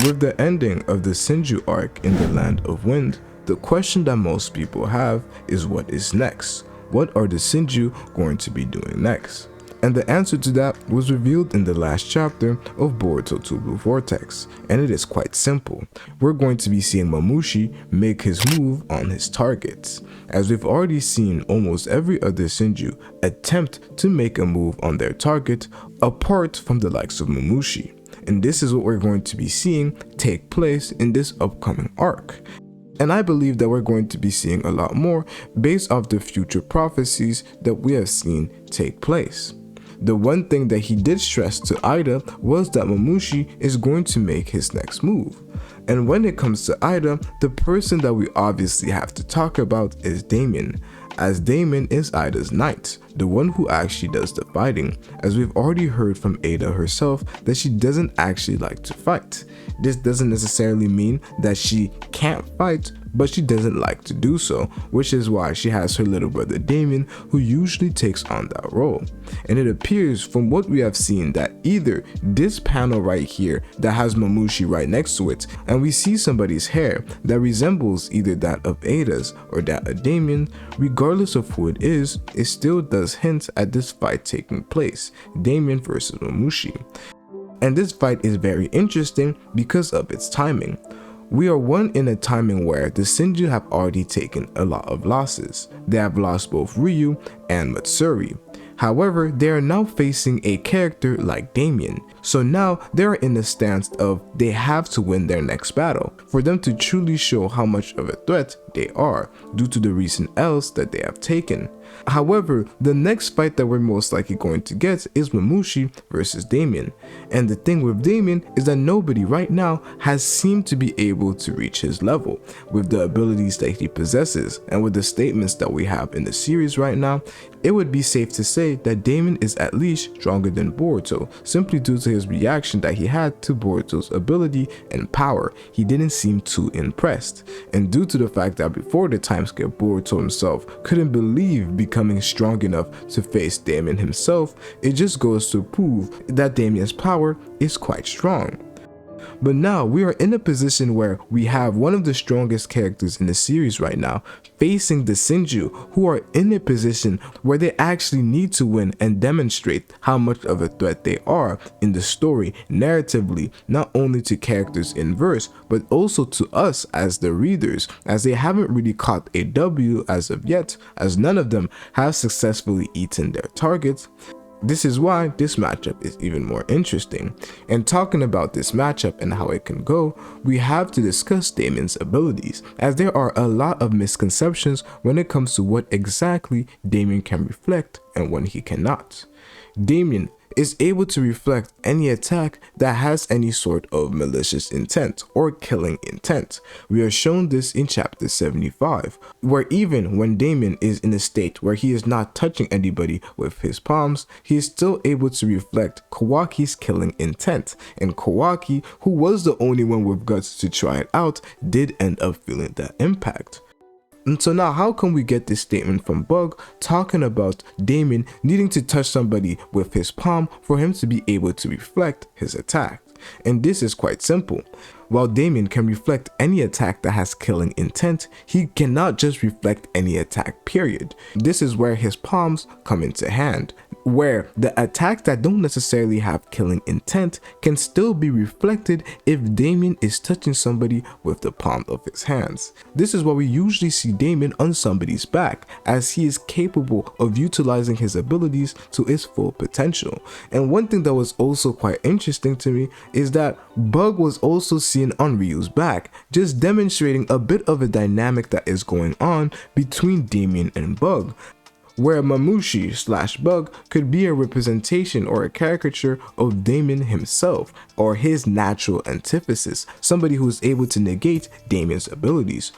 With the ending of the Senju arc in the Land of Wind, the question that most people have is what is next? What are the Senju going to be doing next? And the answer to that was revealed in the last chapter of Boruto TBV Vortex, and it is quite simple. We're going to be seeing Mamushi make his move on his targets, as we've already seen almost every other Senju attempt to make a move on their target apart from the likes of Mamushi. And this is what we're going to be seeing take place in this upcoming arc. And I believe that we're going to be seeing a lot more based off the future prophecies that we have seen take place. The one thing that he did stress to Ida was that Mamushi is going to make his next move. And when it comes to Ida, the person that we obviously have to talk about is Daemon, as Daemon is Ida's knight, the one who actually does the fighting, as we've already heard from Ada herself that she doesn't actually like to fight. This doesn't necessarily mean that she can't fight, but she doesn't like to do so, which is why she has her little brother Daemon, who usually takes on that role. And it appears from what we have seen that either this panel right here that has Mamushi right next to it, and we see somebody's hair that resembles either that of Ada's or that of Daemon, regardless of who it still does hint at this fight taking place, Daemon versus Mamushi. And this fight is very interesting because of its timing. We are in a timing where the Senju have already taken a lot of losses. They have lost both Ryu and Matsuri. However, they are now facing a character like Daemon. So now they are in the stance of they have to win their next battle for them to truly show how much of a threat they are due to the recent L's that they have taken. However, the next fight that we're most likely going to get is Mamushi versus Daemon. And the thing with Daemon is that nobody right now has seemed to be able to reach his level with the abilities that he possesses, and with the statements that we have in the series right now, it would be safe to say that Daemon is at least stronger than Boruto, simply due to his reaction that he had to Boruto's ability and power. He didn't seem too impressed, and due to the fact that before the time skip, Boruto himself couldn't believe becoming strong enough to face Daemon himself, it just goes to prove that Daemon's power is quite strong. But now we are in a position where we have one of the strongest characters in the series right now facing the Senju, who are in a position where they actually need to win and demonstrate how much of a threat they are in the story narratively, not only to characters in verse but also to us as the readers, as they haven't really caught a W as of yet, as none of them have successfully eaten their targets. This is why this matchup is even more interesting. And talking about this matchup and how it can go, we have to discuss Daemon's abilities, as there are a lot of misconceptions when it comes to what exactly Daemon can reflect and when he cannot. Daemon is able to reflect any attack that has any sort of malicious intent or killing intent. We are shown this in chapter 75, where even when Daemon is in a state where he is not touching anybody with his palms, he is still able to reflect Kawaki's killing intent, and Kawaki, who was the only one with guts to try it out, did end up feeling that impact. And so now how can we get this statement from Bug talking about Daemon needing to touch somebody with his palm for him to be able to reflect his attack? And this is quite simple. While Daemon can reflect any attack that has killing intent, he cannot just reflect any attack, period. This is where his palms come into hand, where the attacks that don't necessarily have killing intent can still be reflected if Daemon is touching somebody with the palm of his hands. This is why we usually see Daemon on somebody's back, as he is capable of utilizing his abilities to its full potential. And one thing that was also quite interesting to me is that Bug was also seen on Ryu's back, just demonstrating a bit of a dynamic that is going on between Daemon and Bug, where Mamushi/Bug could be a representation or a caricature of Daemon himself, or his natural antithesis, somebody who is able to negate Daemon's abilities.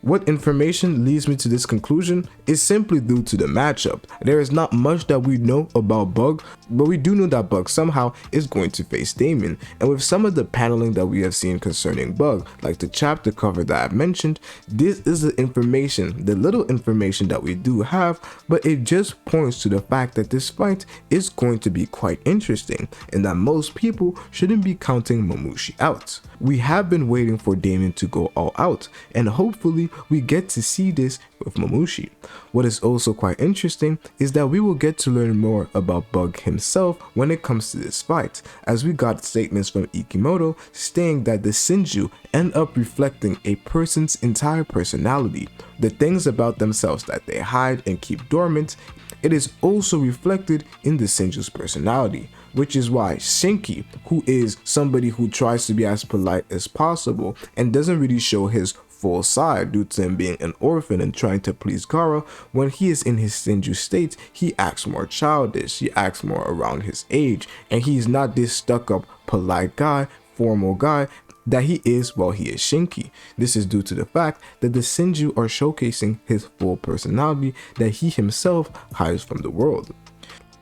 What information leads me to this conclusion is simply due to the matchup. There is not much that we know about Bug, but we do know that Bug somehow is going to face Daemon, and with some of the paneling that we have seen concerning Bug, like the chapter cover that I've mentioned, this is the information, the little information that we do have, but it just points to the fact that this fight is going to be quite interesting, and that most people shouldn't be counting Mamushi out. We have been waiting for Daemon to go all out, and hopefully we get to see this with Mamushi. What is also quite interesting is that we will get to learn more about Bug himself when it comes to this fight, as we got statements from Ikemoto stating that the Senju end up reflecting a person's entire personality, the things about themselves that they hide and keep dormant. It is also reflected in the Senju's personality, which is why Shinki, who is somebody who tries to be as polite as possible and doesn't really show his full side due to him being an orphan and trying to please Gaara, when he is in his Senju state, he acts more childish, he acts more around his age, and he's not this stuck-up, polite guy, formal guy that he is while he is Shinki. This is due to the fact that the Senju are showcasing his full personality that he himself hides from the world.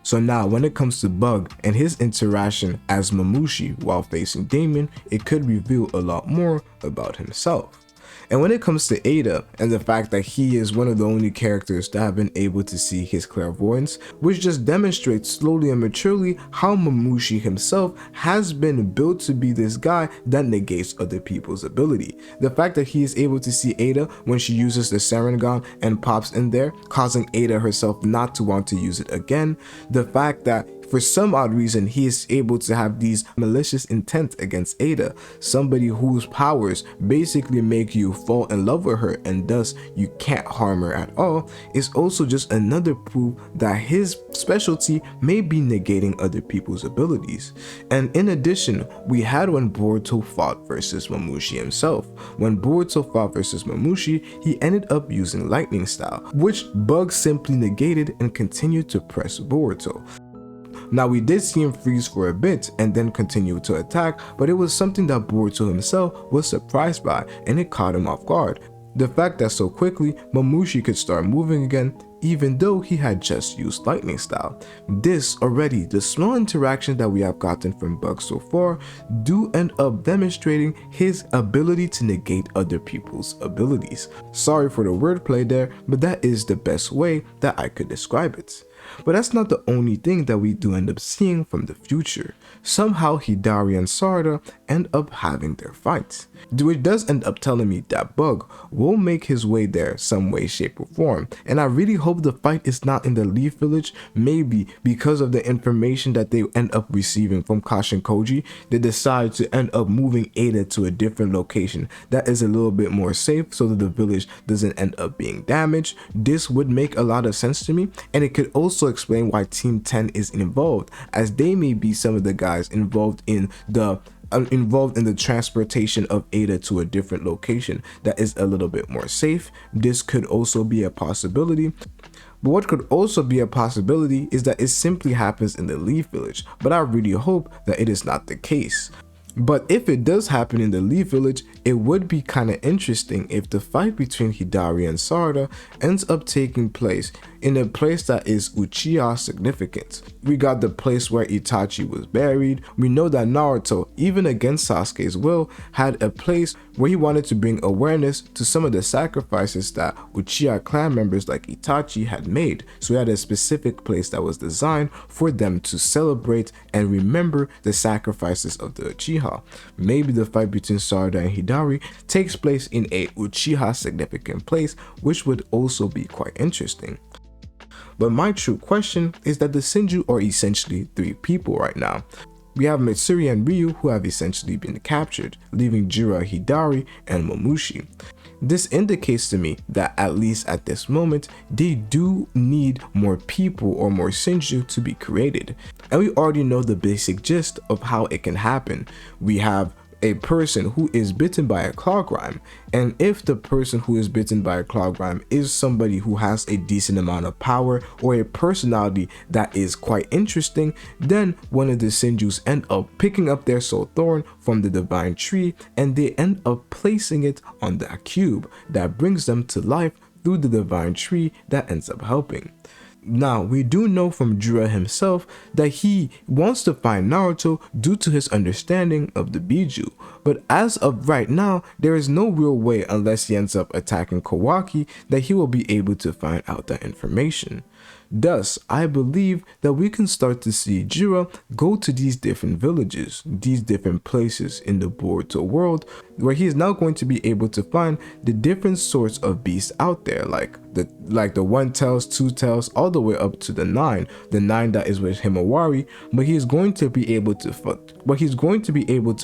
So now when it comes to Bug and his interaction as Mamushi while facing Daemon, it could reveal a lot more about himself. And when it comes to Ada and the fact that he is one of the only characters that have been able to see his clairvoyance, which just demonstrates slowly and maturely how Mamushi himself has been built to be this guy that negates other people's ability. The fact that he is able to see Ada when she uses the Sharingan and pops in there, causing Ada herself not to want to use it again. The fact that for some odd reason, he is able to have these malicious intent against Ada, somebody whose powers basically make you fall in love with her and thus you can't harm her at all, is also just another proof that his specialty may be negating other people's abilities. And in addition, we had when Boruto fought versus Mamushi himself. When Boruto fought versus Mamushi, he ended up using lightning style, which Bug simply negated and continued to press Boruto. Now we did see him freeze for a bit and then continue to attack, but it was something that Boruto himself was surprised by and it caught him off guard. The fact that so quickly Mamushi could start moving again even though he had just used lightning style. This already, the small interactions that we have gotten from Bug so far do end up demonstrating his ability to negate other people's abilities. Sorry for the wordplay there, but that is the best way that I could describe it. But that's not the only thing that we do end up seeing from the future. Somehow Hidari and Sarada end up having their fights, which does end up telling me that Bug will make his way there some way, shape or form. And I really hope the fight is not in the Leaf Village. Maybe because of the information that they end up receiving from Kashin Koji, they decide to end up moving Ada to a different location that is a little bit more safe so that the village doesn't end up being damaged. This would make a lot of sense to me, and it could also explain why Team 10 is involved, as they may be some of the guys involved in the transportation of Ada to a different location that is a little bit more safe. This could also be a possibility. But what could also be a possibility is that it simply happens in the Leaf Village, but I really hope that it is not the case. But if it does happen in the Leaf Village, it would be kind of interesting if the fight between Hidari and Sarada ends up taking place in a place that is Uchiha significant. We got the place where Itachi was buried. We know that Naruto, even against Sasuke's will, had a place where he wanted to bring awareness to some of the sacrifices that Uchiha clan members like Itachi had made. So he had a specific place that was designed for them to celebrate and remember the sacrifices of the Uchiha. Maybe the fight between Sarada and Hidari takes place in a Uchiha significant place, which would also be quite interesting. But my true question is that the Senju are essentially three people right now. We have Mitsuri and Ryu who have essentially been captured, leaving Jira, Hidari, and Mamushi. This indicates to me that at least at this moment, they do need more people or more Senju to be created. And we already know the basic gist of how it can happen. We have a person who is bitten by a clog rhyme, and if the person who is bitten by a clog rhyme is somebody who has a decent amount of power or a personality that is quite interesting, then one of the Senjus end up picking up their soul thorn from the divine tree and they end up placing it on that cube that brings them to life through the divine tree that ends up helping. Now, we do know from Jiraiya himself that he wants to find Naruto due to his understanding of the Biju, but as of right now, there is no real way unless he ends up attacking Kawaki that he will be able to find out that information. Thus, I believe that we can start to see Jiraiya go to these different villages, these different places in the Boruto world, where he is now going to be able to find the different sorts of beasts out there, like the 1 tails, 2 tails, all the way up to the 9 that is with Himawari, but he's going to be able to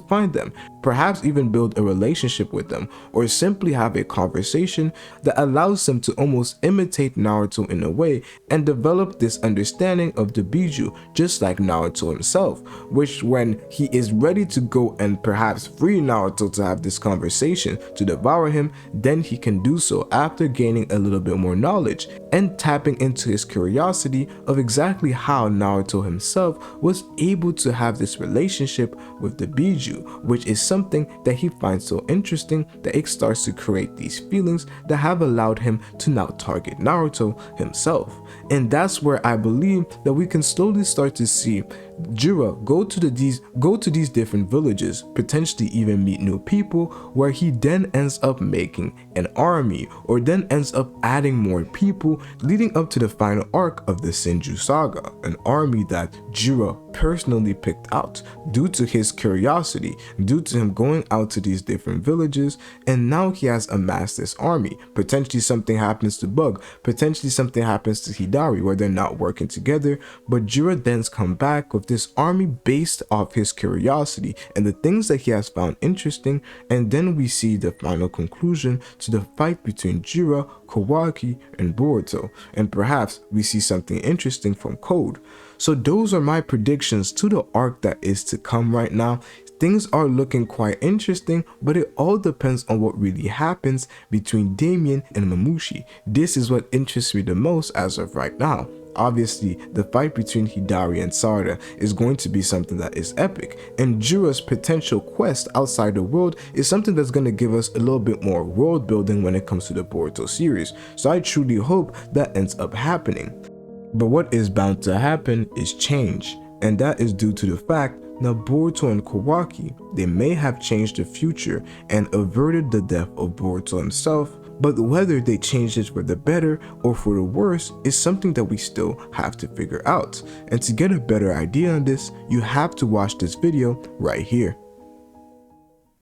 find them, perhaps even build a relationship with them, or simply have a conversation that allows him to almost imitate Naruto in a way and develop this understanding of the Biju, just like Naruto himself, which when he is ready to go and perhaps free Naruto to have this conversation to devour him, then he can do so after gaining a little bit more knowledge and tapping into his curiosity of exactly how Naruto himself was able to have this relationship with the Biju, which is something that he finds so interesting that it starts to create these feelings that have allowed him to now target Naruto himself. And that's where I believe that we can slowly start to see Jiraiya go to these different villages, potentially even meet new people, where he then ends up making an army, or then ends up adding more people, leading up to the final arc of the Senju saga, an army that Jiraiya personally picked out due to his curiosity, due to him going out to these different villages, and now he has amassed this army. Potentially something happens to Bug, potentially something happens to Hidari where they're not working together, but Jiraiya then comes back with this army based off his curiosity and the things that he has found interesting, and then we see the final conclusion to the fight between Jiraiya, Kawaki, and Boruto, and perhaps we see something interesting from Code. So those are my predictions to the arc that is to come right now. Things are looking quite interesting, but it all depends on what really happens between Daemon and Mamushi. This is what interests me the most as of right now. Obviously, the fight between Hidari and Sarada is going to be something that is epic, and Jiraiya's potential quest outside the world is something that's going to give us a little bit more world building when it comes to the Boruto series, so I truly hope that ends up happening. But what is bound to happen is change, and that is due to the fact that Boruto and Kawaki, they may have changed the future and averted the death of Boruto himself, but whether they changed it for the better or for the worse is something that we still have to figure out. And to get a better idea on this, you have to watch this video right here.